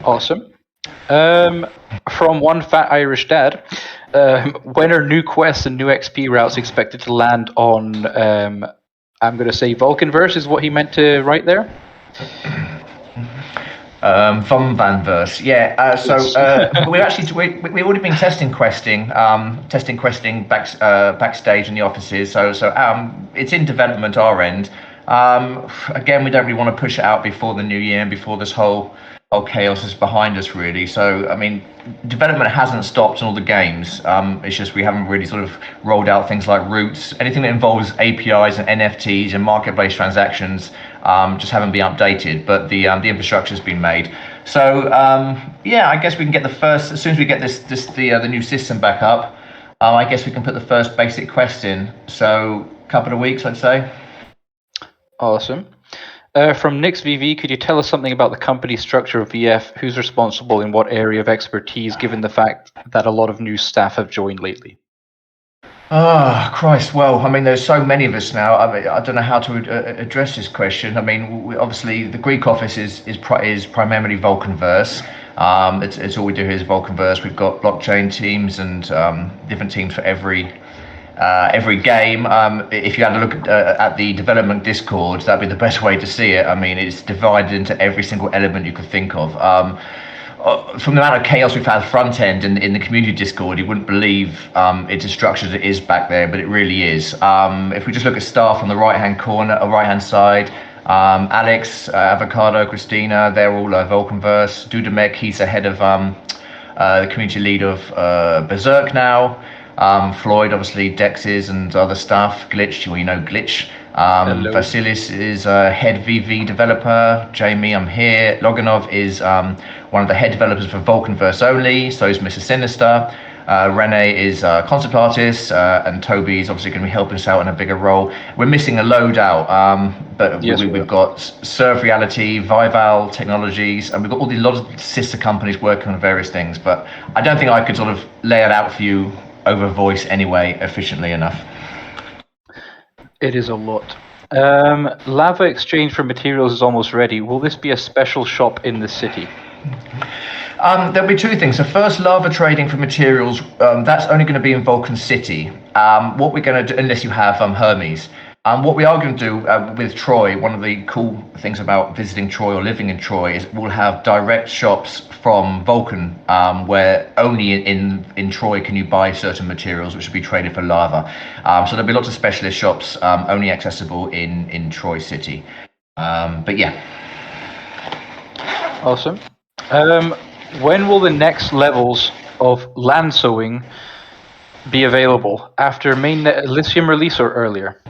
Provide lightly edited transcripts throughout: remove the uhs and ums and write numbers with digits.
Awesome. From one fat Irish dad, when are new quests and new XP routes expected to land on, I'm going to say VulcanVerse is what he meant to write there? Vanverse, yeah. We've already been testing questing backstage in the offices. So it's in development our end. Again, we don't really want to push it out before the new year and before this whole chaos is behind us, really. So I mean, development hasn't stopped in all the games. It's just we haven't really sort of rolled out things like routes, anything that involves APIs and NFTs and marketplace transactions. Just haven't been updated, but the infrastructure's been made. So yeah, I guess we can get the first as soon as we get the new system back up. I guess we can put the first basic quest in. So a couple of weeks, I'd say. Awesome. From Nick's VV, could you tell us something about the company structure of VF? Who's responsible in what area of expertise, given the fact that a lot of new staff have joined lately? Oh, Christ. Well, I mean, there's so many of us now. I mean, I don't know how to address this question. I mean, obviously, the Greek office is primarily VulcanVerse. It's all we do here is VulcanVerse. We've got blockchain teams and different teams for every game. If you had a look at the development Discord, that'd be the best way to see it. I mean, it's divided into every single element you could think of. From the amount of chaos we've had front end in the community Discord, you wouldn't believe it's as structured as it is back there, but it really is. If we just look at staff on the right hand side, Alex, Avocado, Christina, they're all VulcanVerse. Dudamek, he's the head of the community lead of Berserk now. Floyd, obviously, Dexes and other stuff. Glitch, well, you know Glitch. Vasilis is a head VV developer. Jamie, I'm here. Loganov is one of the head developers for VulcanVerse only. So is Mr. Sinister. Rene is a concept artist, and Toby is obviously going to be helping us out in a bigger role. We're missing a load out, but yes, we've got Serve Reality, Vival Technologies, and we've got a lot of sister companies working on various things. But I don't think I could sort of lay it out for you over voice anyway efficiently enough. It is a lot. Lava exchange for materials is almost ready. Will this be a special shop in the city? There'll be two things. So first, lava trading for materials, that's only going to be in Vulcan City. What we're going to do, unless you have Hermes. What we are going to do with Troy, one of the cool things about visiting Troy or living in Troy is we'll have direct shops from Vulcan, where only in Troy can you buy certain materials which will be traded for lava. So there'll be lots of specialist shops only accessible in Troy City. But yeah. Awesome. When will the next levels of land sowing be available? After main Lithium release or earlier?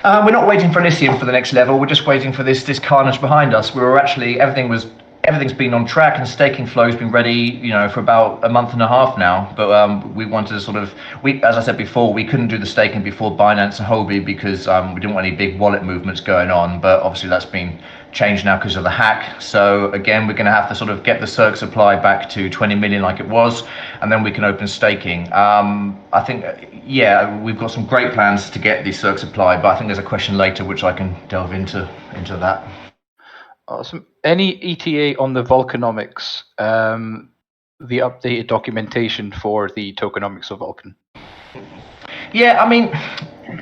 We're not waiting for Elysium for the next level. We're just waiting for this carnage behind us. We were actually everything's been on track and staking flow's been ready, for about a month and a half now. But we wanted to sort of, as I said before, we couldn't do the staking before Binance and Huobi because we didn't want any big wallet movements going on. But obviously that's been changed now because of the hack. So again, we're going to have to sort of get the Circ supply back to 20 million like it was, and then we can open staking. I think, we've got some great plans to get the Circ supply, but I think there's a question later which I can delve into that. Awesome. Any ETA on the Vulcanomics, the updated documentation for the tokenomics of Vulcan? Yeah, I mean,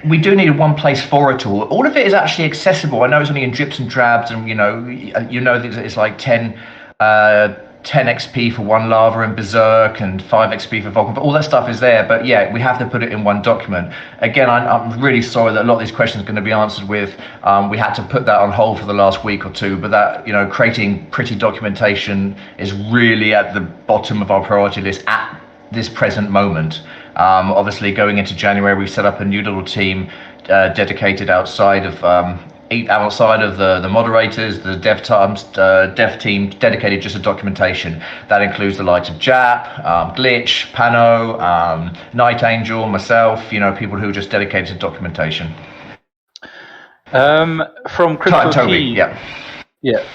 we do need a one place for it all. All of it is actually accessible. I know it's only in drips and drabs, and that it's like 10 XP for one lava in Berserk and 5 XP for Vulcan, but all that stuff is there. But yeah, we have to put it in one document. Again, I'm really sorry that a lot of these questions are going to be answered with, we had to put that on hold for the last week or two, but that, creating pretty documentation is really at the bottom of our priority list at this present moment. Obviously, going into January, we've set up a new little team dedicated outside of the moderators, the dev team dedicated just to documentation. That includes the likes of Jap, Glitch, Pano, Night Angel, myself, people who are just dedicated to documentation. From Crypto Toby, T, yeah.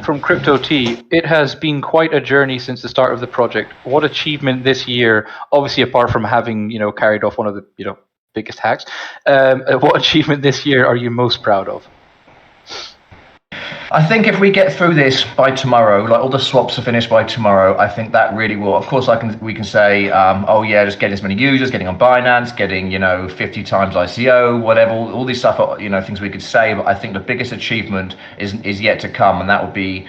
From Crypto T, it has been quite a journey since the start of the project. What achievement this year, obviously apart from having carried off one of the biggest hacks, what achievement this year are you most proud of? I think if we get through this by tomorrow, like all the swaps are finished by tomorrow, I think that really will. Of course, we can say, oh yeah, just getting as many users, getting on Binance, getting 50 times ICO, whatever, all these stuff are things we could say. But I think the biggest achievement is yet to come, and that will be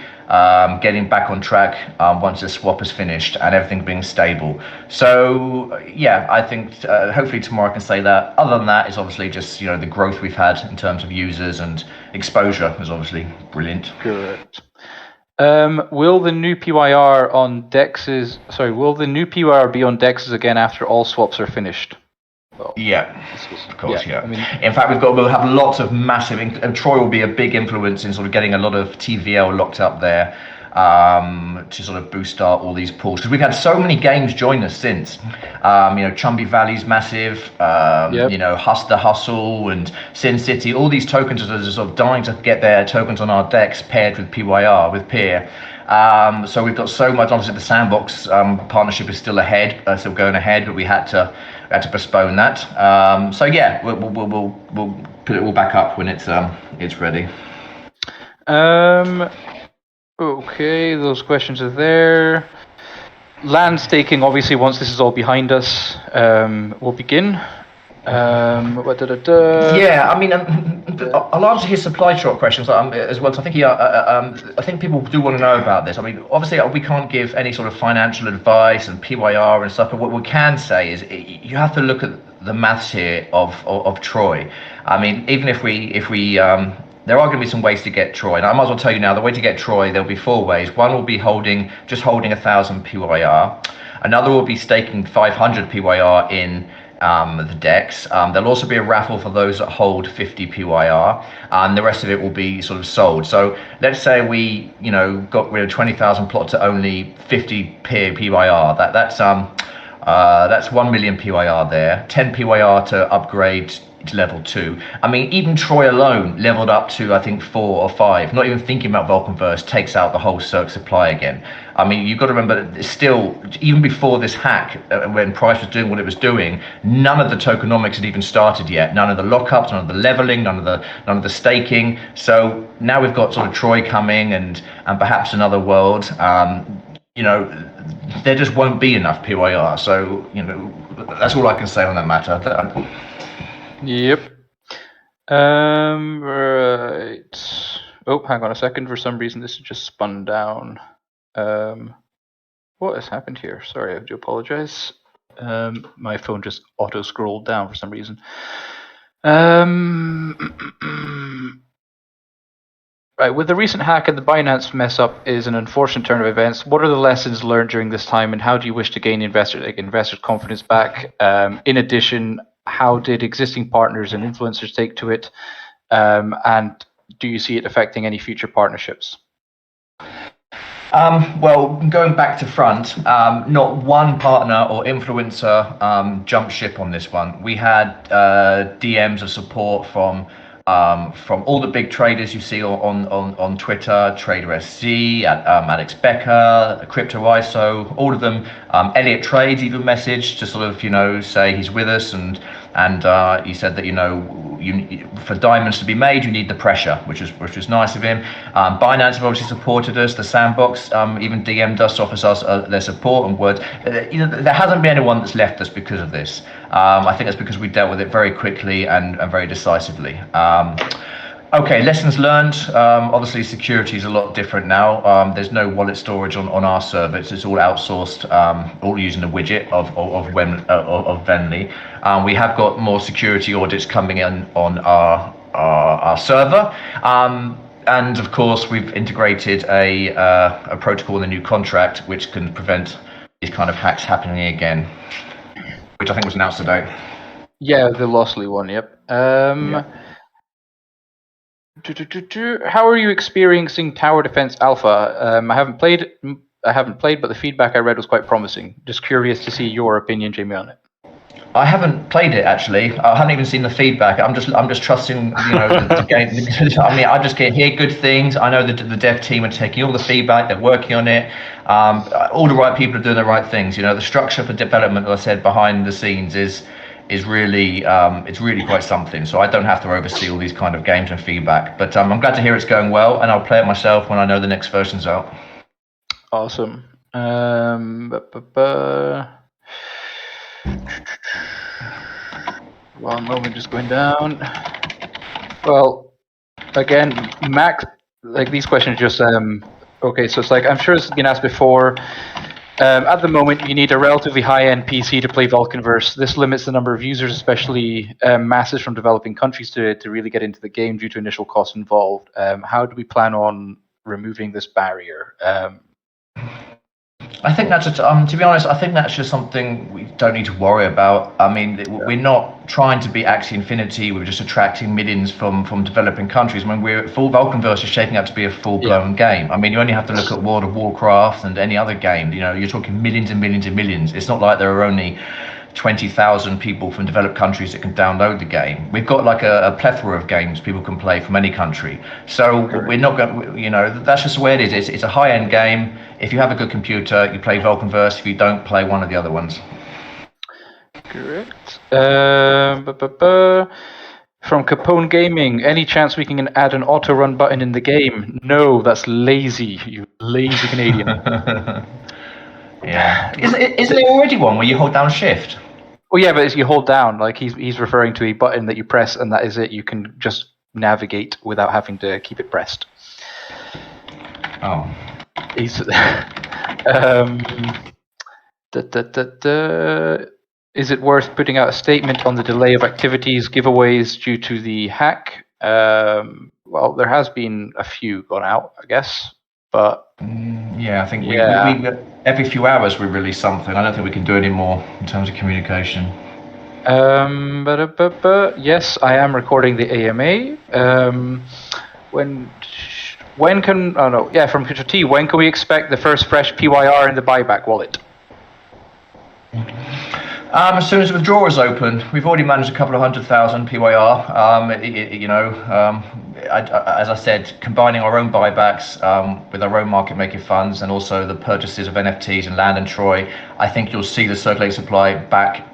getting back on track once the swap is finished and everything being stable. So yeah, I think hopefully tomorrow I can say that. Other than that, it's obviously just the growth we've had in terms of users and exposure is obviously brilliant. Correct. Will the new PYR be on DEXs again after all swaps are finished? Well, yeah, of course, yeah. I mean, in fact, we'll have lots of massive, and Troy will be a big influence in sort of getting a lot of TVL locked up there to sort of boost all these pools. Because we've had so many games join us since. Chumby Valley's massive, The Hustle and Sin City, all these tokens are sort of dying to get their tokens on our decks paired with PYR, with Peer. So we've got so much. Obviously, the Sandbox partnership is still still going ahead, but we had to postpone that. So yeah, we'll put it all back up when it's ready. Okay, those questions are there. Land staking, obviously, once this is all behind us, we'll begin. Yeah, I mean, I'll answer his supply shop questions as well. So I think I think people do want to know about this. I mean, obviously, we can't give any sort of financial advice and PYR and stuff. But what we can say is you have to look at the maths here of Troy. I mean, even if we there are going to be some ways to get Troy, and I might as well tell you now. The way to get Troy, there'll be 4 ways. One will be holding 1,000 PYR. Another will be staking 500 PYR in the decks. There'll also be a raffle for those that hold 50 PYR, and the rest of it will be sort of sold. So let's say we, got rid of 20,000 plot to only 50 PYR. That's 1 million PYR there. 10 PYR to upgrade to level 2. I mean, even Troy alone leveled up to I think 4 or 5. Not even thinking about VulcanForged takes out the whole Cirque supply again. I mean, you've got to remember that still, even before this hack, when Price was doing what it was doing, none of the tokenomics had even started yet. None of the lockups, none of the leveling, none of the staking. So now we've got sort of Troy coming and perhaps another world. There just won't be enough PYR. So that's all I can say on that matter. Yep. Right. Oh, hang on a second. For some reason, this has just spun down. What has happened here? Sorry, I do apologize. My phone just auto-scrolled down for some reason. Right, with the recent hack and the Binance mess up is an unfortunate turn of events. What are the lessons learned during this time, and how do you wish to gain investors' confidence back? In addition, how did existing partners and influencers take to it? And do you see it affecting any future partnerships? Well, going back to front, not one partner or influencer jumped ship on this one. We had DMs of support from all the big traders you see on Twitter, Trader SC, Alex Becker, Crypto ISO, all of them. Elliot Trades even messaged to sort of say he's with us, and he said that for diamonds to be made you need the pressure, which was nice of him. Binance have obviously supported us. The Sandbox even DM'd us, offers us their support and words. There hasn't been anyone that's left us because of this. I think that's because we dealt with it very quickly and very decisively. Okay, lessons learned. Obviously, security is a lot different now. There's no wallet storage on our server. It's all outsourced, all using the widget of Venli. We have got more security audits coming in on our server. And of course, we've integrated a protocol in the new contract which can prevent these kind of hacks happening again, which I think was announced today. Yeah, the Lostly one, yep. How are you experiencing Tower Defense Alpha? I haven't played, but the feedback I read was quite promising. Just curious to see your opinion, Jamie, on it. I haven't played it actually. I haven't even seen the feedback. I'm just trusting, the game. I mean, I just can hear good things. I know that the dev team are taking all the feedback. They're working on it. All the right people are doing the right things. The structure for development, as I said, behind the scenes is is really it's really quite something. So I don't have to oversee all these kind of games and feedback. But I'm glad to hear it's going well, and I'll play it myself when I know the next version's out. Awesome. One moment, just going down. Well, again, Max, like these questions just okay. So it's like I'm sure it's been asked before. At the moment, you need a relatively high-end PC to play Vulcanverse. This limits the number of users, especially masses from developing countries, to really get into the game due to initial costs involved. How do we plan on removing this barrier? I think that's to be honest, I think that's just something we don't need to worry about. I mean, we're not trying to be Axie Infinity. We're just attracting millions from developing countries. I mean, Vulcanverse is shaping up to be a full-blown game. I mean, you only have to look at World of Warcraft and any other game. You know, you're talking millions and millions and millions. It's not like there are only 20,000 people from developed countries that can download the game. We've got like a plethora of games people can play from any country. So we're not going, you know, that's just the way it is. It's a high-end game. If you have a good computer, you play Vulcanverse. If you don't, play one of the other ones. Correct. From Capone Gaming, any chance we can add an auto-run button in the game? No, that's lazy, you lazy Canadian. Yeah. Isn't there already one where you hold down shift? Well, yeah, but you hold down. Like he's referring to a button that you press, and that is it. You can just navigate without having to keep it pressed. Oh. He's is it worth putting out a statement on the delay of activities, giveaways due to the hack? Well, there has been a few gone out, I guess, but yeah, I think we every few hours we release something. I don't think we can do any more in terms of communication. Yes, I am recording the AMA. When can? Oh no, yeah, from Peter T. When can we expect the first fresh PYR in the Buyback wallet? As soon as the withdrawal is open. We've already managed a couple of 100,000 PYR. As I said, combining our own buybacks with our own market making funds and also the purchases of NFTs and land and Troy, I think you'll see the circulating supply back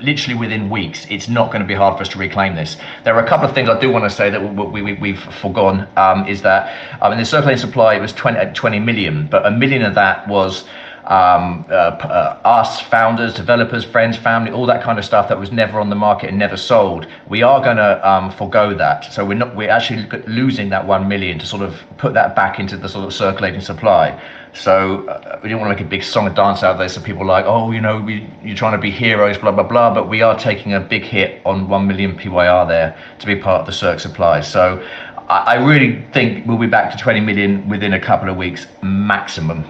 literally within weeks. It's not going to be hard for us to reclaim this. There are a couple of things I do want to say that we've forgone, is that in the circulating supply it was 20 million, but 1 million of that was us, founders, developers, friends, family, all that kind of stuff that was never on the market and never sold. We are going to forgo that. So we're actually losing that 1 million to sort of put that back into the sort of circulating supply. So we didn't want to make a big song and dance out there so people are like, oh, you know, you're trying to be heroes, blah, blah, blah. But we are taking a big hit on 1 million PYR there to be part of the circ supply. So I really think we'll be back to 20 million within a couple of weeks maximum.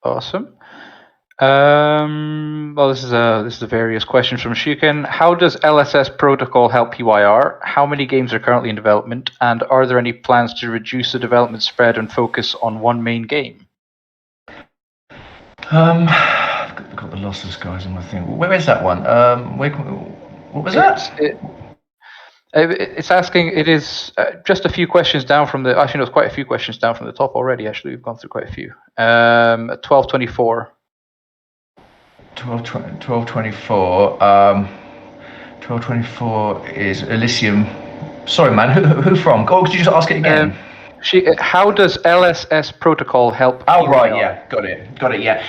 Awesome. Well, this is a various questions from Shuken. How does LSS protocol help PYR? How many games are currently in development? And are there any plans to reduce the development spread and focus on one main game? I've got the lossless guys in my thing. Where is that one? What was that? It's asking. It is just a few questions down from the. Actually, no, it's quite a few questions down from the top already. Actually, we've gone through quite a few. 1224. 1224. 1224 is Elysium. Sorry, man. Who from? Oh, could you just ask it again? How does LSS protocol help? Oh, right, yeah, got it, yeah.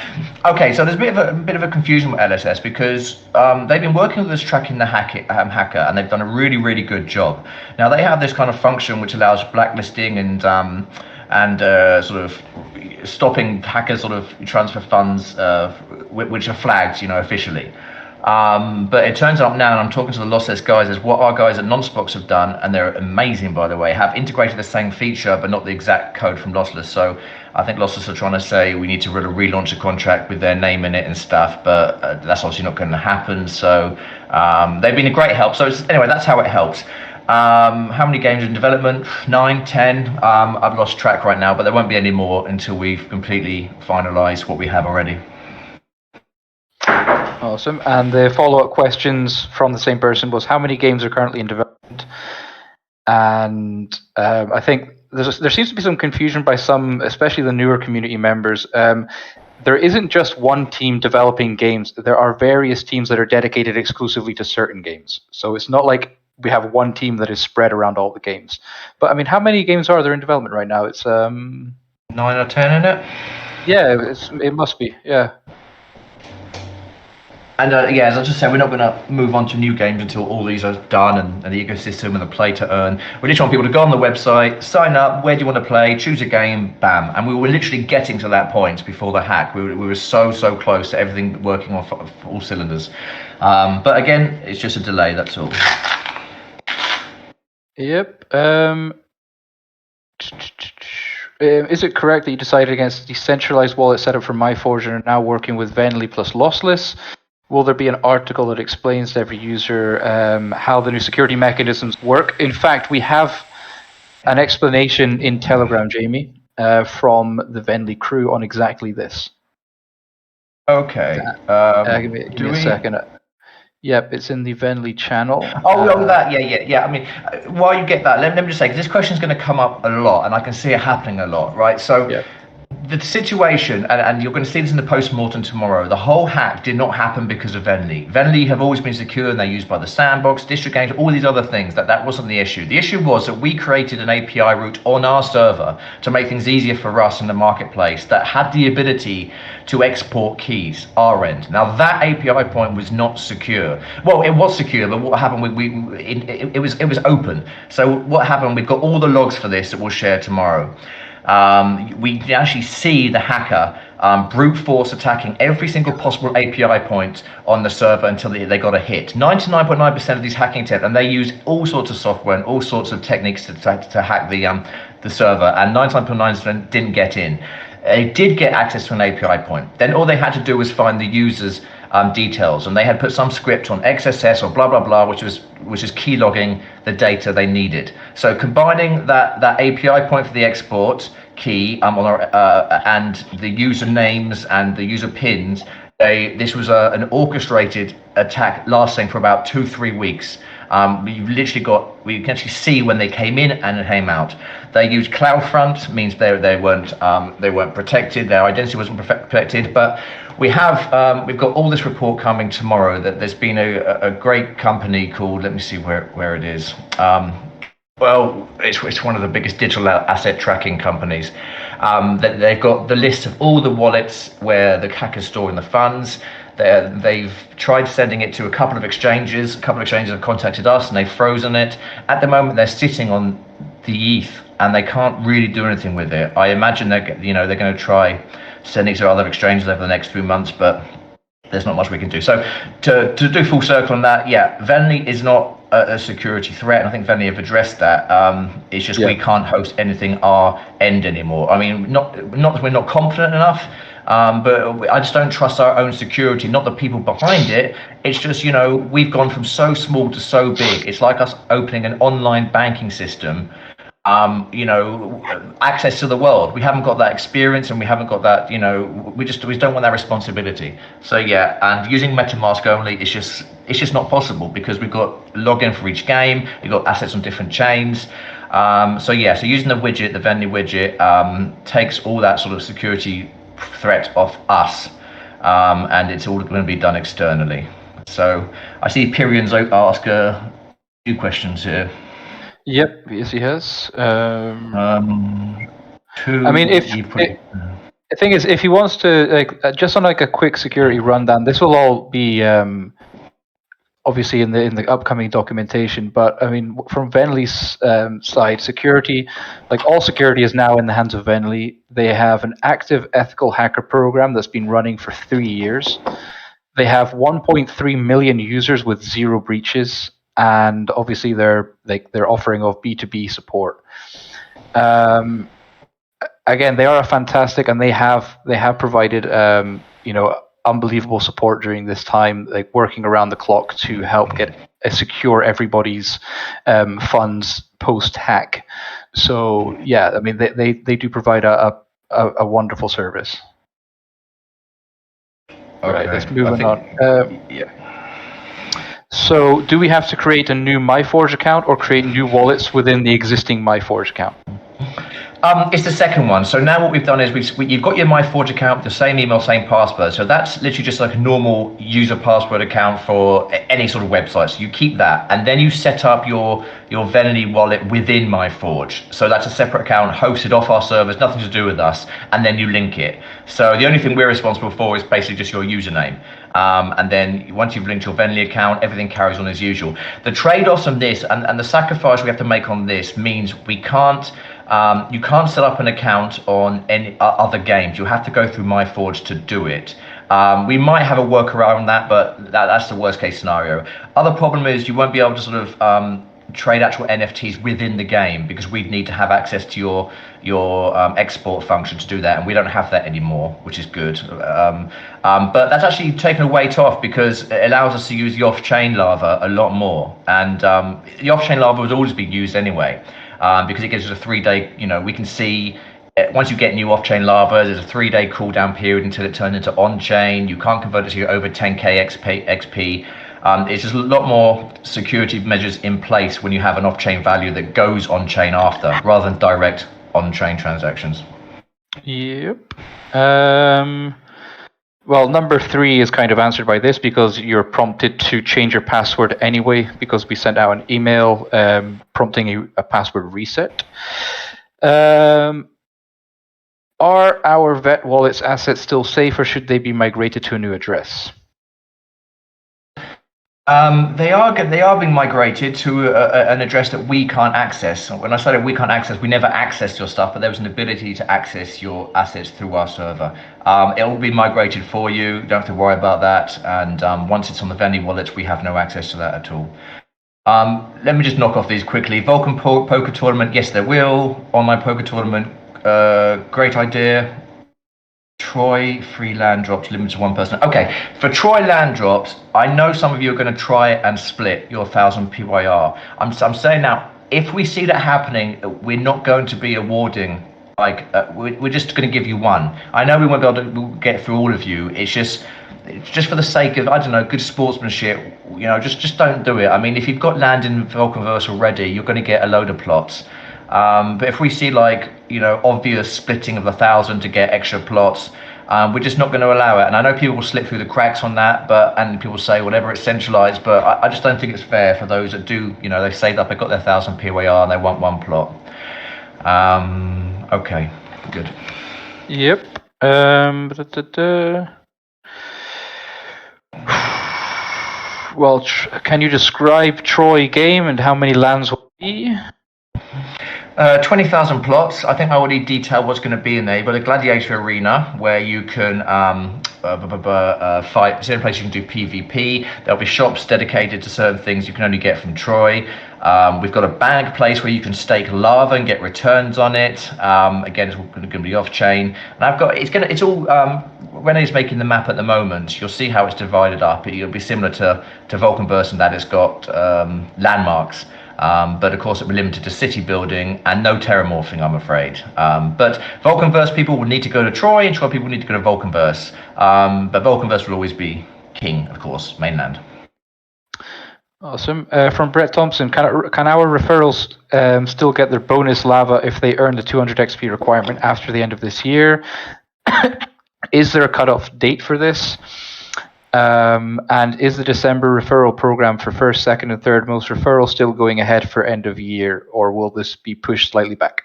Okay, so there's a bit of a confusion with LSS because they've been working with us tracking the hacker, and they've done a really, really good job. Now they have this kind of function which allows blacklisting and sort of stopping hackers sort of transfer funds which are flagged, officially. But it turns out now, and I'm talking to the lossless guys, is what our guys at Nonspox have done, and they're amazing, by the way, have integrated the same feature, but not the exact code from Lossless. So I think Lossless are trying to say we need to really relaunch a contract with their name in it and stuff, but that's obviously not going to happen. So they've been a great help. So anyway, that's how it helps. How many games in development? 9, 10. I've lost track right now, but there won't be any more until we've completely finalized what we have already. Awesome. And the follow-up questions from the same person was how many games are currently in development? And I think there seems to be some confusion by some, especially the newer community members. there isn't just one team developing games. There are various teams that are dedicated exclusively to certain games. So it's not like we have one team that is spread around all the games. But I mean, how many games are there in development right now? It's 9 or 10 in it. Yeah, it must be. Yeah. And as I just said, we're not going to move on to new games until all these are done and the ecosystem and the play to earn. We just want people to go on the website, sign up, where do you want to play, choose a game, bam. And we were literally getting to that point before the hack. We were so close to everything working on all cylinders. But again, it's just a delay, that's all. Yep. Is it correct that you decided against decentralized wallet setup for Myforge and are now working with Venli plus lossless? Will there be an article that explains to every user how the new security mechanisms work? In fact, we have an explanation in Telegram, Jamie, from the Venli crew on exactly this. Okay. Give me a second. Yep, it's in the Venli channel. That, yeah. I mean, while you get that, let me just say, because this question is going to come up a lot, and I can see it happening a lot, right? So, the situation, and you're going to see this in the post-mortem tomorrow, the whole hack did not happen because of Venli. Venli have always been secure, and they're used by the sandbox, district games, all these other things. That wasn't the issue. The issue was that we created an API route on our server to make things easier for us in the marketplace that had the ability to export keys, our end. Now, that API point was not secure. Well, it was secure, but what happened, it was open. So what happened, we've got all the logs for this that we'll share tomorrow. We can actually see the hacker brute force attacking every single possible API point on the server until they got a hit. 99.9% of these hacking attempts, and they use all sorts of software and all sorts of techniques to hack the server, and 99.9% didn't get in. They did get access to an API point. Then all they had to do was find the user's details, and they had put some script on XSS or blah blah blah, which is key logging the data they needed. So combining that API point for the export key and the user names and the user pins, this was an orchestrated attack lasting for about 2-3 weeks. We can actually see when they came in and came out. They used CloudFront, means they weren't protected, their identity wasn't protected. But we've got all this report coming tomorrow that there's been a great company called, let me see where it is. It's one of the biggest digital asset tracking companies. That they've got the list of all the wallets where the hackers storing the funds. They've tried sending it to a couple of exchanges. A couple of exchanges have contacted us and they've frozen it. At the moment, they're sitting on the ETH and they can't really do anything with it. I imagine they're going to try sending it to other exchanges over the next few months, but there's not much we can do. So to do full circle on that, Venli is not a security threat, and I think Venli have addressed that. It's just we can't host anything our end anymore. I mean, not that we're not confident enough, but I just don't trust our own security, not the people behind it. It's just, we've gone from so small to so big. It's like us opening an online banking system, access to the world. We haven't got that experience and we haven't got that, we don't want that responsibility. So and using MetaMask only, it's just not possible because we've got login for each game, we've got assets on different chains. So using the widget, the Venli widget, takes all that sort of security threat off us, and it's all going to be done externally. So I see Pyrian's ask a few questions here. Yep, yes, he has. I mean, the thing is, if he wants to, just on a quick security rundown, this will all be obviously in the upcoming documentation. But I mean, from Venli's side, security, all security is now in the hands of Venli. They have an active ethical hacker program that's been running for 3 years. They have 1.3 million users with 0 breaches. And obviously, they're offering of B2B support. Again, they are fantastic, and they have provided unbelievable support during this time, working around the clock to help secure everybody's funds post hack. So I mean they do provide a wonderful service. Okay. Right, let's move on. So, do we have to create a new Myforge account or create new wallets within the existing Myforge account? It's the second one. So now what we've done is you've got your Myforge account, the same email, same password. So that's literally just like a normal user password account for any sort of website. So you keep that, and then you set up your Venli wallet within Myforge. So that's a separate account hosted off our servers, nothing to do with us, and then you link it. So the only thing we're responsible for is basically just your username. And then once you've linked your Venli account, everything carries on as usual. The trade-offs on this and the sacrifice we have to make on this means we can't. You can't set up an account on any other games. You have to go through Myforge to do it. We might have a workaround that, but that's the worst case scenario. Other problem is you won't be able to sort of trade actual NFTs within the game because we'd need to have access to your export function to do that, and we don't have that anymore, which is good. But that's actually taken a weight off because it allows us to use the off-chain lava a lot more, and the off-chain lava would always be used anyway. Because it gives us a 3-day, we can see once you get new off-chain lava, there's a 3-day cooldown period until it turns into on-chain. You can't convert it to your over 10k XP. It's just a lot more security measures in place when you have an off-chain value that goes on-chain after, rather than direct on-chain transactions. Yep. Well, number 3 is kind of answered by this because you're prompted to change your password anyway because we sent out an email prompting a password reset. Are our vet wallets assets still safe or should they be migrated to a new address? They are being migrated to an address that we can't access. When I say that we can't access, we never accessed your stuff, but there was an ability to access your assets through our server. It will be migrated for you. You don't have to worry about that. And once it's on the Venli wallets, we have no access to that at all. Let me just knock off these quickly. Vulcan Poker Tournament, yes, there will. Online Poker Tournament, great idea. Troy free land drops limited to one person. Okay, for Troy land drops, I know some of you are going to try and split your 1,000 PYR. I'm saying now, if we see that happening, we're not going to be awarding. We're just going to give you one. I know we won't be able to get through all of you. It's just for the sake of, I don't know, good sportsmanship. Just don't do it. I mean, if you've got land in VulcanVerse already, you're going to get a load of plots. But if we see obvious splitting of 1,000 to get extra plots, we're just not going to allow it. And I know people will slip through the cracks on that, and people say whatever, it's centralized, but I just don't think it's fair for those that do, they saved up, they got their 1,000 PYR and they want one plot. Okay, good. Yep. Well, can you describe Troy game and how many lands will be? 20,000 plots. I think I already detailed what's going to be in there. You've got a gladiator arena where you can fight. It's the only place you can do PvP. There'll be shops dedicated to certain things you can only get from Troy. We've got a bag place where you can stake lava and get returns on it. Again, it's going to be off-chain. And it's all. Rene's making the map at the moment. You'll see how it's divided up. It'll be similar to VulcanVerse in that it's got landmarks. But of course it will be limited to city building and no terramorphing, I'm afraid. But VulcanVerse people will need to go to Troy and Troy people will need to go to VulcanVerse. But VulcanVerse will always be king, of course, mainland. Awesome. From Brett Thompson, can our referrals still get their bonus lava if they earn the 200 XP requirement after the end of this year? Is there a cutoff date for this? And is the December referral program for first, second, and third most referrals still going ahead for end of year, or will this be pushed slightly back?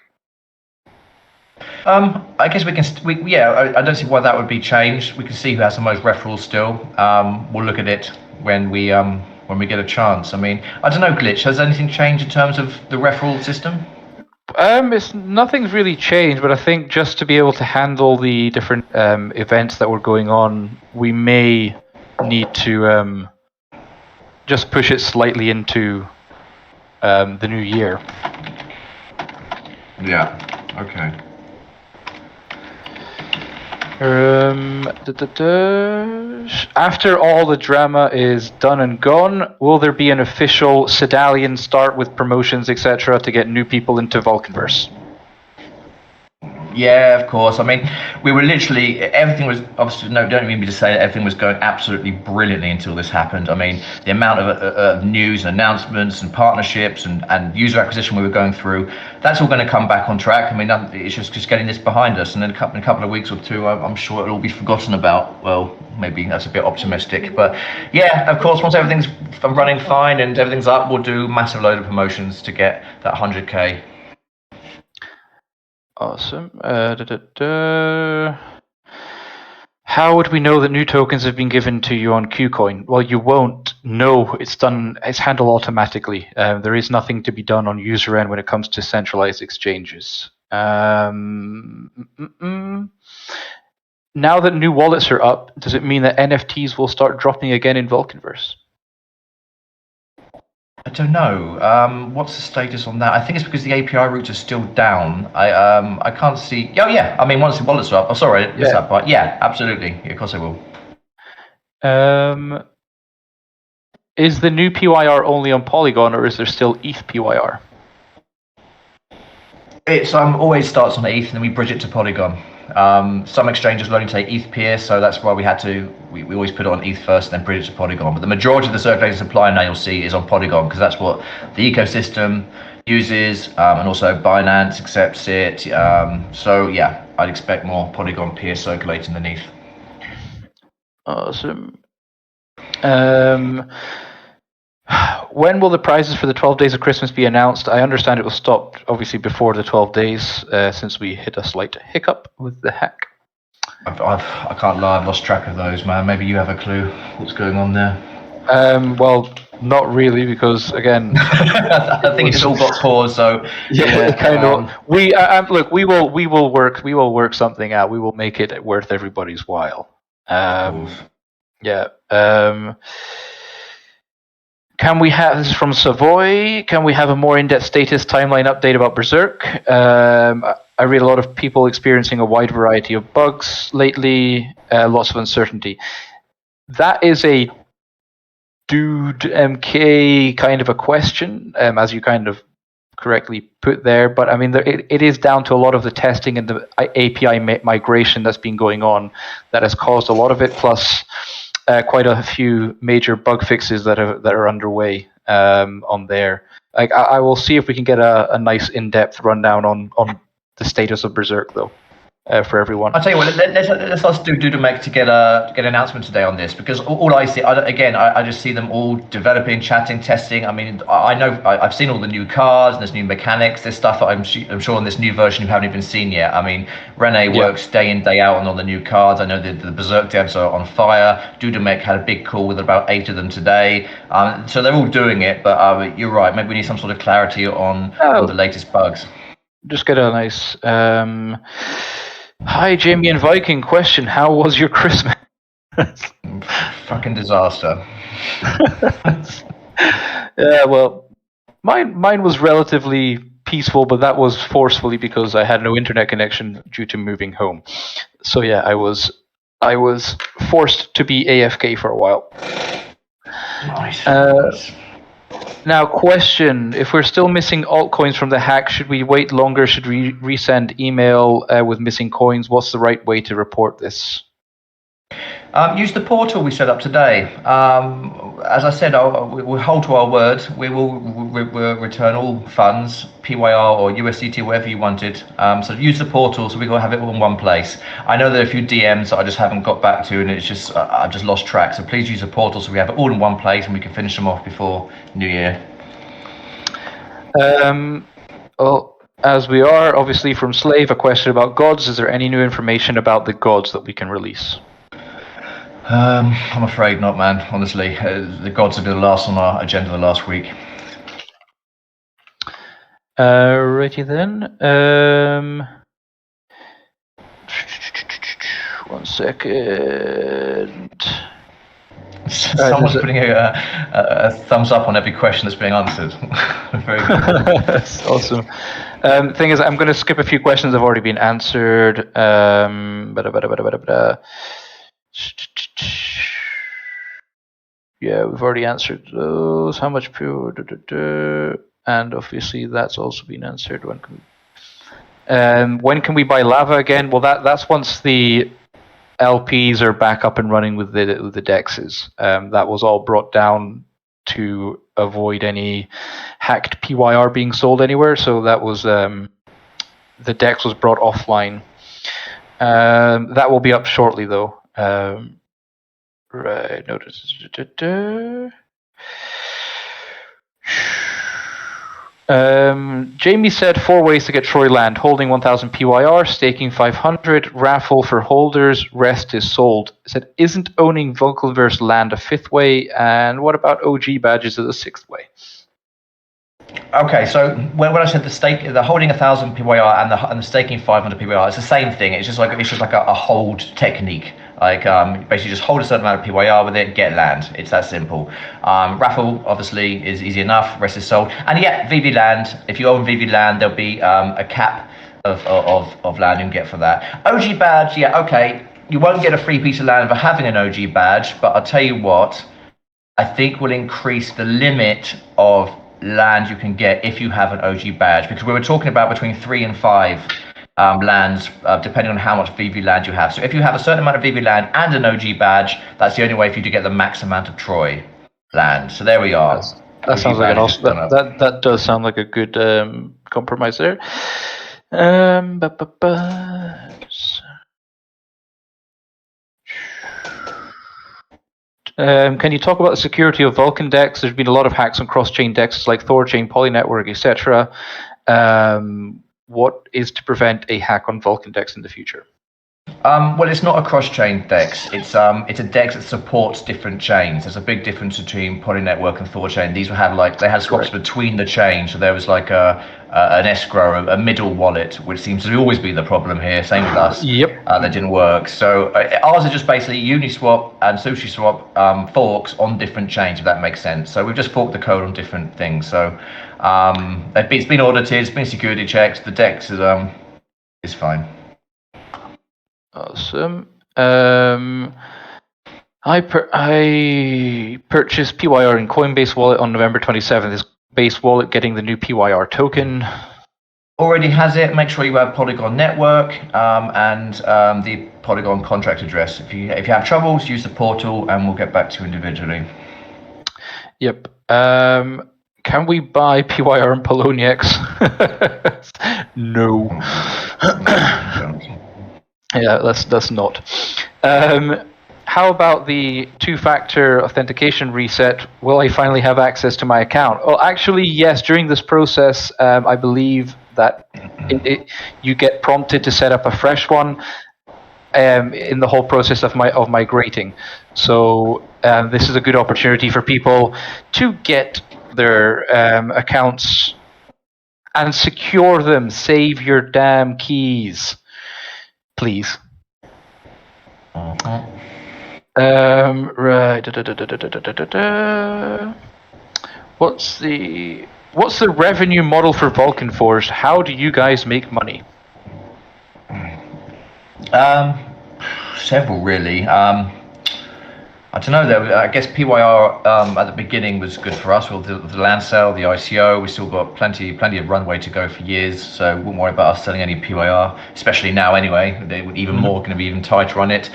I guess we can. I don't see why that would be changed. We can see who has the most referrals still. We'll look at it when we get a chance. I mean, I don't know, Glitch. Has anything changed in terms of the referral system? Nothing's really changed, but I think just to be able to handle the different events that were going on, we may need to just push it slightly into the new year. Yeah. Okay. After all the drama is done and gone, will there be an official Sedalian start with promotions, etc., to get new people into VulcanVerse? Yeah, of course. I mean, we were literally, everything was obviously, no, don't mean me to say that everything was going absolutely brilliantly until this happened. I mean, the amount of news and announcements and partnerships and user acquisition we were going through, that's all going to come back on track. I mean, it's just getting this behind us. And then in a couple of weeks or two, I'm sure it'll all be forgotten about. Well, maybe that's a bit optimistic. But yeah, of course, once everything's running fine and everything's up, we'll do a massive load of promotions to get that 100K. Awesome. How would we know that new tokens have been given to you on KuCoin? Well, you won't know. It's handled automatically. There is nothing to be done on user end when it comes to centralized exchanges. Now that new wallets are up, does it mean that NFTs will start dropping again in VulcanVerse? I don't know. What's the status on that? I think it's because the API routes are still down. I can't see. Oh yeah. I mean, once the wallets are up. Oh, sorry, I missed that part. Yeah, absolutely. Yeah, of course I will. Is the new PYR only on Polygon, or is there still ETH PYR? It's always starts on ETH, and then we bridge it to Polygon. Some exchanges will only take ETH peer, so that's why we always put it on ETH first, and then bridge it to Polygon. But the majority of the circulating supply now you'll see is on Polygon, because that's what the ecosystem uses, and also Binance accepts it. So yeah, I'd expect more Polygon peer circulating than ETH. Awesome. When will the prizes for the 12 days of Christmas be announced? I understand it was stopped, obviously, before the 12 days, since we hit a slight hiccup with the hack. I can't lie, I've lost track of those, man. Maybe you have a clue what's going on there. Well, not really, because again, I think it just all got paused. So yeah, kind of. Look, we will work something out. We will make it worth everybody's while. Yeah. Can we have, this is from Savoy, can we have a more in-depth status timeline update about Berserk? I read a lot of people experiencing a wide variety of bugs lately, lots of uncertainty. That is a dude MK kind of a question, as you kind of correctly put there. But I mean, it is down to a lot of the testing and the API migration that's been going on that has caused a lot of it, plus quite a few major bug fixes that are underway on there. Like I will see if we can get a nice in-depth rundown on the status of Berserk, though, for everyone. I'll tell you what. Let's ask Dudamec to get an announcement today on this, because all I see, I just see them all developing, chatting, testing. I mean, I know I've seen all the new cars and there's new mechanics. There's stuff that I'm sure on this new version you haven't even seen yet. I mean, Rene works day in, day out on all the new cards. I know the Berserk devs are on fire. Dudamec had a big call with about 8 of them today. So they're all doing it. But you're right. Maybe we need some sort of clarity on the latest bugs. Just get a nice. Hi, Jamie and Viking. Question: how was your Christmas? Fucking disaster. Yeah, well, mine was relatively peaceful, but that was forcefully because I had no internet connection due to moving home. So yeah, I was forced to be AFK for a while. Nice. Now, question: if we're still missing altcoins from the hack, should we wait longer? Should we resend email with missing coins? What's the right way to report this? Use the portal we set up today. As I said, we'll hold to our word. We will return all funds, PYR or USDT, whatever you wanted. So use the portal so we can have it all in one place. I know there are a few DMs that I just haven't got back to, and it's just I've just lost track. So please use the portal so we have it all in one place and we can finish them off before New Year. Well, as we are obviously from Slave, a question about gods. Is there any new information about the gods that we can release? I'm afraid not, man. Honestly, the gods have been the last on our agenda the last week. Righty then. 1 second. Someone's putting a thumbs up on every question that's being answered. Very good. That's awesome. Thing is, I'm going to skip a few questions that have already been answered. Yeah, we've already answered those. How much pure? And obviously, that's also been answered. When can we... When can we buy lava again? Well, that's once the LPs are back up and running with the dexes. That was all brought down to avoid any hacked PYR being sold anywhere. So that was the dex was brought offline. That will be up shortly, though. Right. Notice. Jamie said 4 ways to get Troy land: holding 1,000 PYR, staking 500, raffle for holders, rest is sold. Said, isn't owning VulcanVerse land a 5th way? And what about OG badges as a 6th way? Okay, so when I said the holding 1,000 PYR and the staking 500 PYR, it's the same thing. It's just like a hold technique. Like basically just hold a certain amount of PYR with it, get land. It's that simple. Raffle obviously is easy enough. Rest is sold. And yeah, VV land. If you own VV land, there'll be a cap of land you can get for that. OG badge, yeah, okay. You won't get a free piece of land for having an OG badge, but I'll tell you what, I think will increase the limit of land you can get if you have an OG badge, because we were talking about between 3 and 5 lands, depending on how much VV land you have. So if you have a certain amount of VV land and an OG badge, that's the only way for you to get the max amount of Troy land. So there we are. That sounds like that does sound like a good compromise there. Can you talk about the security of Vulcan decks? There's been a lot of hacks on cross-chain decks like Thorchain, Polynetwork, etc. What is to prevent a hack on Vulcan decks in the future? Well, it's not a cross-chain DEX. It's a DEX that supports different chains. There's a big difference between Polynetwork and Thorchain. These they had swaps between the chains, so there was like an escrow, a middle wallet, which seems to always be the problem here. Same with us. Yep. That didn't work. So ours are just basically Uniswap and SushiSwap forks on different chains, if that makes sense. So we've just forked the code on different things. So it's been audited, it's been security checked. The DEX is fine. Awesome. I purchased PYR in Coinbase wallet on November 27th. Is Base wallet getting the new PYR token? Already has it. Make sure you have Polygon network and the Polygon contract address. If you have troubles, use the portal and we'll get back to you individually. Yep. Can we buy PYR and Poloniex? No. Yeah, that's not. How about the 2-factor authentication reset? Will I finally have access to my account? Well, actually, yes. During this process, I believe that you get prompted to set up a fresh one in the whole process of migrating. So this is a good opportunity for people to get their accounts and secure them. Save your damn keys, please. Right. What's the revenue model for VulcanForged? How do you guys make money? Several really. I don't know though. I guess PYR at the beginning was good for us with the land sale, the ICO. We still got plenty of runway to go for years, so wouldn't worry about us selling any PYR, especially now anyway. They would even more going to be even tighter on it.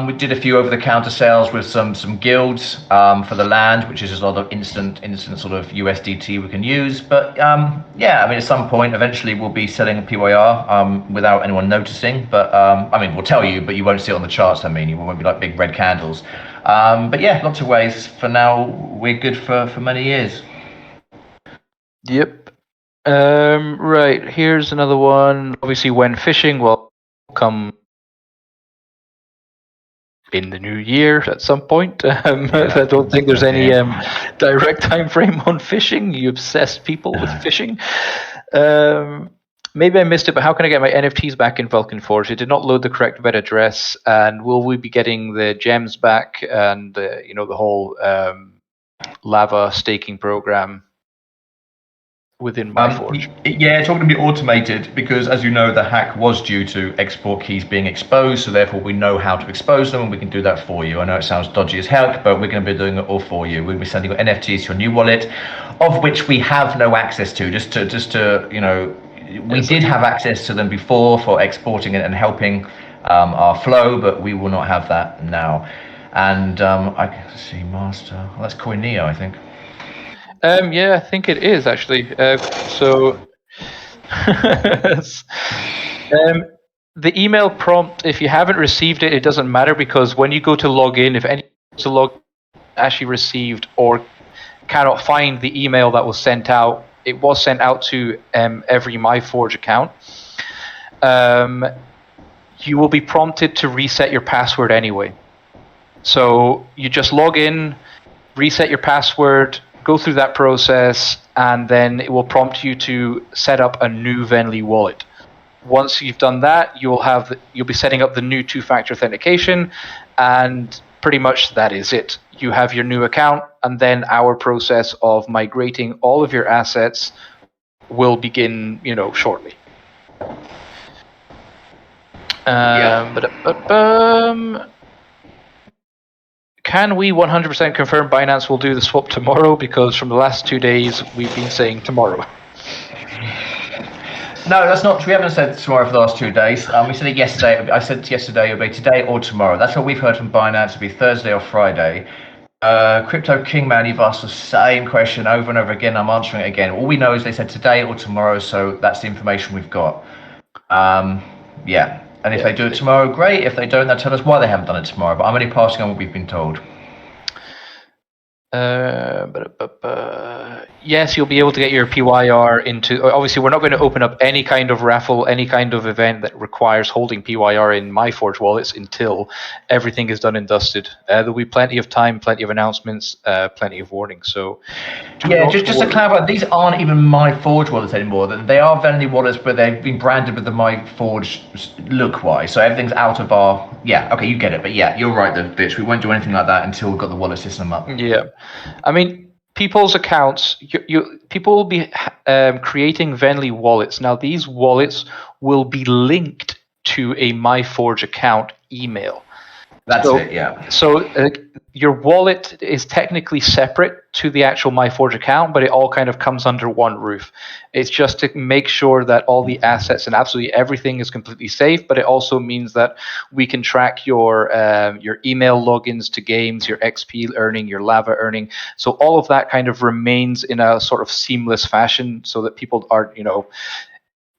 We did a few over-the-counter sales with some guilds for the land, which is just a lot of instant sort of USDT we can use. But yeah, I mean, at some point, eventually, we'll be selling PYR without anyone noticing. But I mean, we'll tell you, but you won't see it on the charts. I mean, you won't be like big red candles. But yeah, lots of ways. For now, we're good for many years. Yep. Right, here's another one. Obviously, when fishing will come in the new year at some point. I don't think there's any direct time frame on fishing. You obsessed people with fishing. Maybe I missed it, but how can I get my NFTs back in VulcanForged? It did not load the correct web address, and will we be getting the gems back and the whole lava staking program within Myforge? Yeah, it's all going to be automated because, as you know, the hack was due to export keys being exposed, so therefore we know how to expose them and we can do that for you. I know it sounds dodgy as heck, but we're going to be doing it all for you. We'll be sending you NFTs to your new wallet, of which we have no access to, just to we did have access to them before for exporting and helping our flow, but we will not have that now. And I can see master. Well, that's Koineo, I think. Yeah, I think it is actually. The email prompt, if you haven't received it, it doesn't matter, because when you go to log in, if anyone to log actually received or cannot find the email that was sent out, it was sent out to every Myforge account. You will be prompted to reset your password anyway. So you just log in, reset your password, go through that process, and then it will prompt you to set up a new Venli wallet. Once you've done that, you'll be setting up the new two-factor authentication, and pretty much that is it. You have your new account, and then our process of migrating all of your assets will begin, shortly. Can we 100% confirm Binance will do the swap tomorrow? Because from the last 2 days, we've been saying tomorrow. No, that's not true. We haven't said tomorrow for the last 2 days. We said it yesterday. I said yesterday it'll be today or tomorrow. That's what we've heard from Binance. It'll be Thursday or Friday. Crypto Kingman, you've asked the same question over and over again. I'm answering it again. All we know is they said today or tomorrow, so that's the information we've got. Yeah. And if they do it tomorrow, great. If they don't, they'll tell us why they haven't done it tomorrow. But I'm only passing on what we've been told. Yes, you'll be able to get your PYR into. Obviously, we're not going to open up any kind of raffle, any kind of event that requires holding PYR in Myforge wallets until everything is done and dusted. There'll be plenty of time, plenty of announcements, plenty of warnings. So, just to clarify, these aren't even Myforge wallets anymore. They are Venli wallets, but they've been branded with the Myforge look-wise. So everything's out of our. Yeah, okay, you get it. But yeah, you're right, though, bitch. We won't do anything like that until we've got the wallet system up. Yeah. I mean, people's accounts, people will be creating Venli wallets. Now, these wallets will be linked to a Myforge account email. That's it, yeah. So your wallet is technically separate to the actual Myforge account, but it all kind of comes under one roof. It's just to make sure that all the assets and absolutely everything is completely safe, but it also means that we can track your email logins to games, your XP earning, your lava earning. So all of that kind of remains in a sort of seamless fashion so that people are,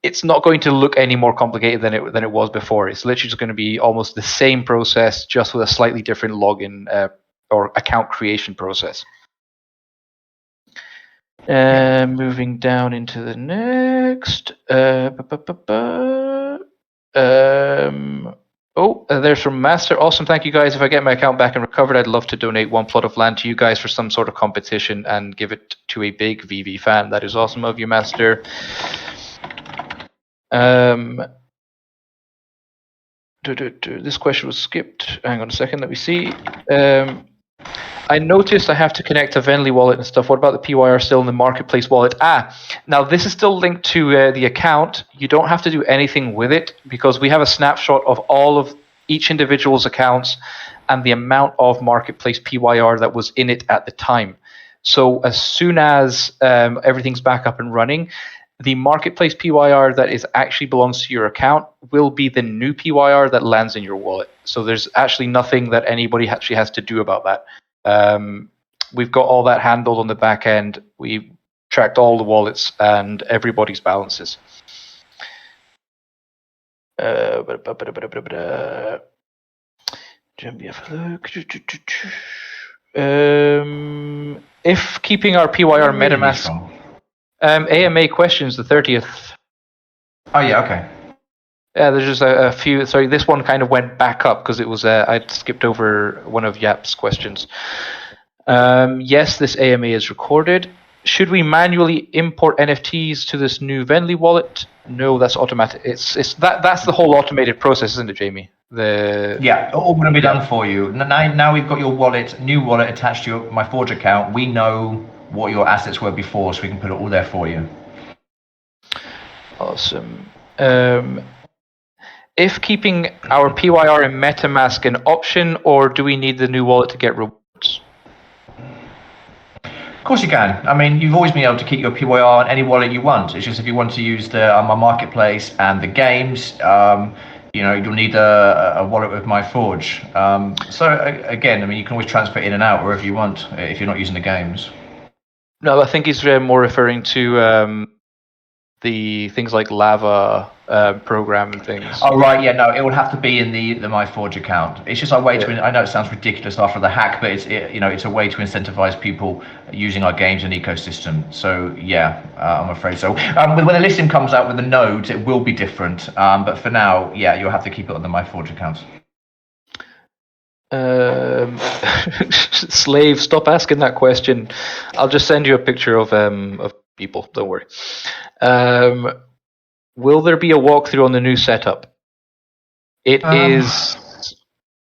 it's not going to look any more complicated than it was before. It's literally just going to be almost the same process, just with a slightly different login or account creation process. Moving down into the next. There's from Master. Awesome, thank you guys. If I get my account back and recovered, I'd love to donate 1 plot of land to you guys for some sort of competition and give it to a big VV fan. That is awesome of you, Master. This question was skipped. Hang on a second, let me see. I noticed I have to connect a Venli wallet and stuff. What about the PYR still in the marketplace wallet? Now this is still linked to the account. You don't have to do anything with it because we have a snapshot of all of each individual's accounts and the amount of marketplace PYR that was in it at the time. So as soon as everything's back up and running, the marketplace PYR that is actually belongs to your account will be the new PYR that lands in your wallet. So there's actually nothing that anybody actually has to do about that. We've got all that handled on the back end. We tracked all the wallets and everybody's balances. If keeping our PYR MetaMask. AMA questions, the 30th. Oh, yeah, okay. Yeah, there's just a few. Sorry, this one kind of went back up because it was I'd skipped over one of Yap's questions. Yes, this AMA is recorded. Should we manually import NFTs to this new Venli wallet? No, that's automatic. That's the whole automated process, isn't it, Jamie? All going to be done for you. Now we've got your wallet, new wallet attached to your Myforge account. We know what your assets were before, so we can put it all there for you. Awesome. If keeping our PYR in MetaMask an option, or do we need the new wallet to get rewards? Of course you can. I mean, you've always been able to keep your PYR on any wallet you want. It's just if you want to use the my marketplace and the games, you'll need a wallet with Myforge. Again, I mean, you can always transfer in and out wherever you want if you're not using the games. No, I think he's more referring to the things like Lava program and things. Oh right, yeah, no, it would have to be in the Myforge account. It's just a way to. I know it sounds ridiculous after the hack, but it's a way to incentivize people using our games and ecosystem. So yeah, I'm afraid so. When the listing comes out with the nodes, it will be different. But for now, yeah, you'll have to keep it on the Myforge account. Slave, stop asking that question. I'll just send you a picture of people. Don't worry. Will there be a walkthrough on the new setup? It is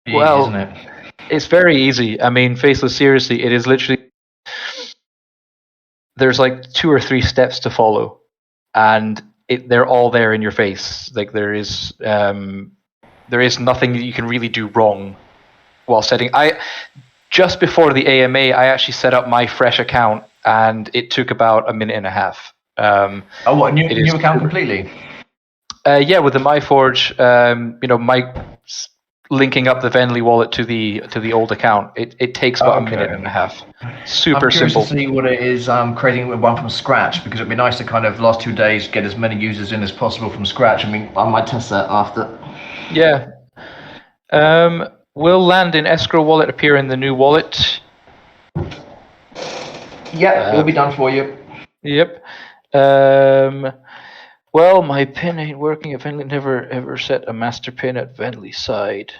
well, easy, isn't it? It's very easy. I mean, Faceless, seriously, it is literally there's like 2 or 3 steps to follow, and they're all there in your face. Like there is nothing that you can really do wrong while setting. Just before the AMA, I actually set up my fresh account, and it took about a minute and a half. What new account completely? Yeah, with the Myforge, linking up the Venli wallet to the old account, it takes about a minute and a half. Super I'm curious simple. to see what it is. Creating one from scratch, because it'd be nice to kind of last 2 days get as many users in as possible from scratch. I mean, I might test that after. Yeah. Will land in escrow wallet appear in the new wallet? Yeah, it'll be done for you. Yep. Well, my pin ain't working. At Venli, never ever set a master pin at Venli side.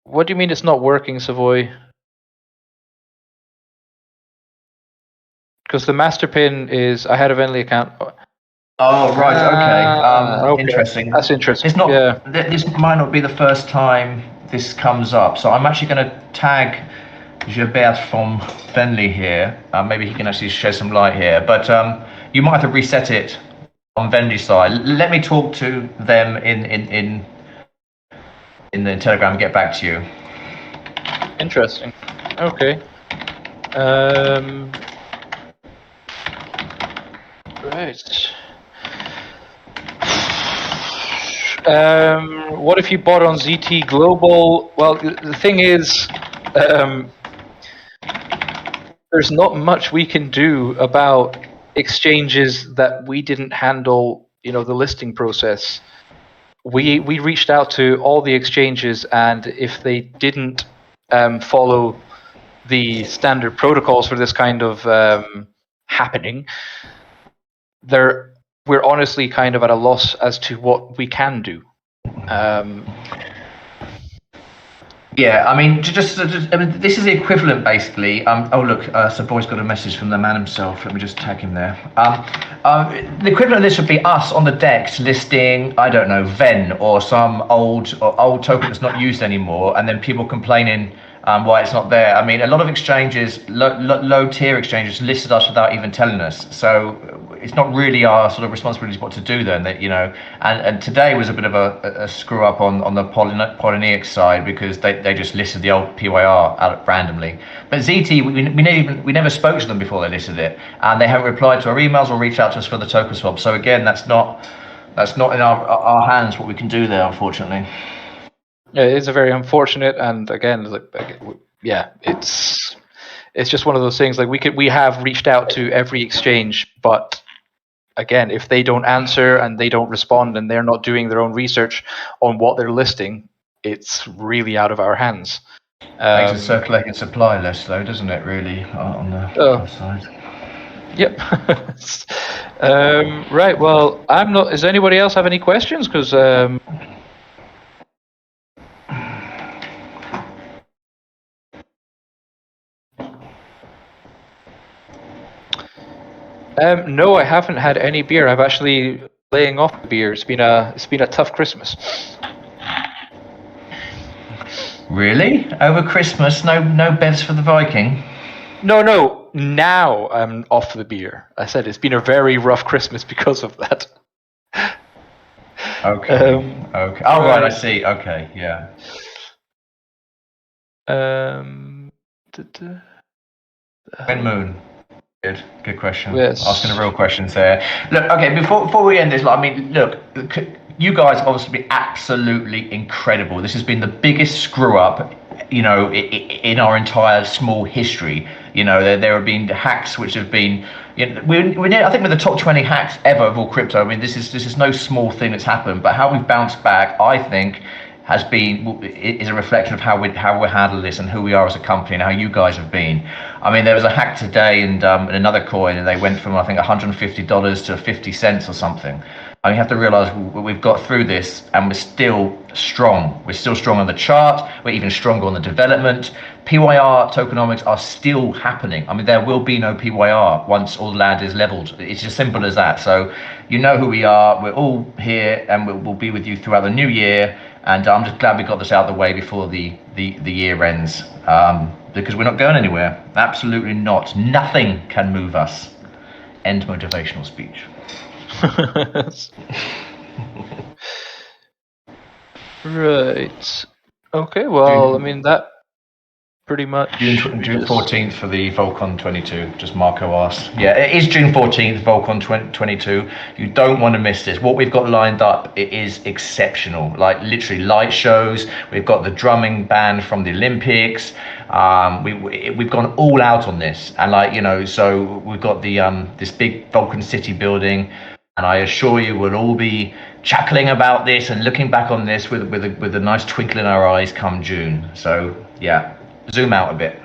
What do you mean it's not working, Savoy? Because the master pin is I had a Venli account. Oh right, okay. Interesting. That's interesting. It's not. Yeah. This might not be the first time this comes up, so I'm actually going to tag Gilbert from Venli here. Maybe he can actually shed some light here. But you might have to reset it on Venli side. Let me talk to them in the Telegram and get back to you. Interesting. Okay. Right. What if you bought on ZT Global? Well, the thing is, there's not much we can do about exchanges that we didn't handle, the listing process. We reached out to all the exchanges, and if they didn't follow the standard protocols for this kind of happening, we're honestly kind of at a loss as to what we can do. Yeah, I mean, this is the equivalent, basically. Oh, look, Savoy's got a message from the man himself. Let me just tag him there. The equivalent of this would be us on the decks listing, I don't know, Ven or some old token that's not used anymore, and then people complaining why it's not there. I mean, a lot of exchanges, low tier exchanges, listed us without even telling us. So it's not really our sort of responsibility what to do then. And today was a bit of a screw up on the Polyneix side, because they just listed the old PYR out randomly. But ZT, we never spoke to them before they listed it, and they haven't replied to our emails or reached out to us for the token swap. So again, that's not in our hands what we can do there, unfortunately. Yeah, it's a very unfortunate, and again, it's just one of those things. Like we have reached out to every exchange, but again, if they don't answer and they don't respond and they're not doing their own research on what they're listing, it's really out of our hands. Makes the circulating supply less, though, doesn't it? Really, on the side. Yep. Right. Well, I'm not. Does anybody else have any questions? Because no, I haven't had any beer. I've actually laying off the beer. It's been a tough Christmas. Really? Over Christmas, no bevs for the Viking? No. Now I'm off the beer. I said it's been a very rough Christmas because of that. Okay. Okay. Oh, right. I see. Okay. Yeah. When Moon. Good question. Yes. Asking the real questions there. Look, okay, before we end this, I mean, look, you guys have obviously been absolutely incredible. This has been the biggest screw up, in our entire small history. There have been hacks which have been, I think we're the top 20 hacks ever of all crypto. I mean, this is no small thing that's happened, but how we've bounced back, I think, is a reflection of how we handle this and who we are as a company and how you guys have been. I mean, there was a hack today in another coin, and they went from I think $150 to 50 cents or something. And you have to realize we've got through this and we're still strong. We're still strong on the chart. We're even stronger on the development. PYR tokenomics are still happening. I mean, there will be no PYR once all land is leveled. It's as simple as that. So you know who we are. We're all here, and we'll be with you throughout the new year. And I'm just glad we got this out of the way before the year ends, because we're not going anywhere. Absolutely not. Nothing can move us. End motivational speech. Right. Okay, well, I mean, that pretty much... June 14th for the Vulcan 22, just Marco asked. Yeah, it is June 14th, Vulcan 22. You don't want to miss this. What we've got lined up, it is exceptional. Like, literally light shows. We've got the drumming band from the Olympics. We've gone all out on this. And so we've got the this big Vulcan City building. And I assure you, we'll all be chuckling about this and looking back on this with a nice twinkle in our eyes come June. So, yeah. Zoom out a bit.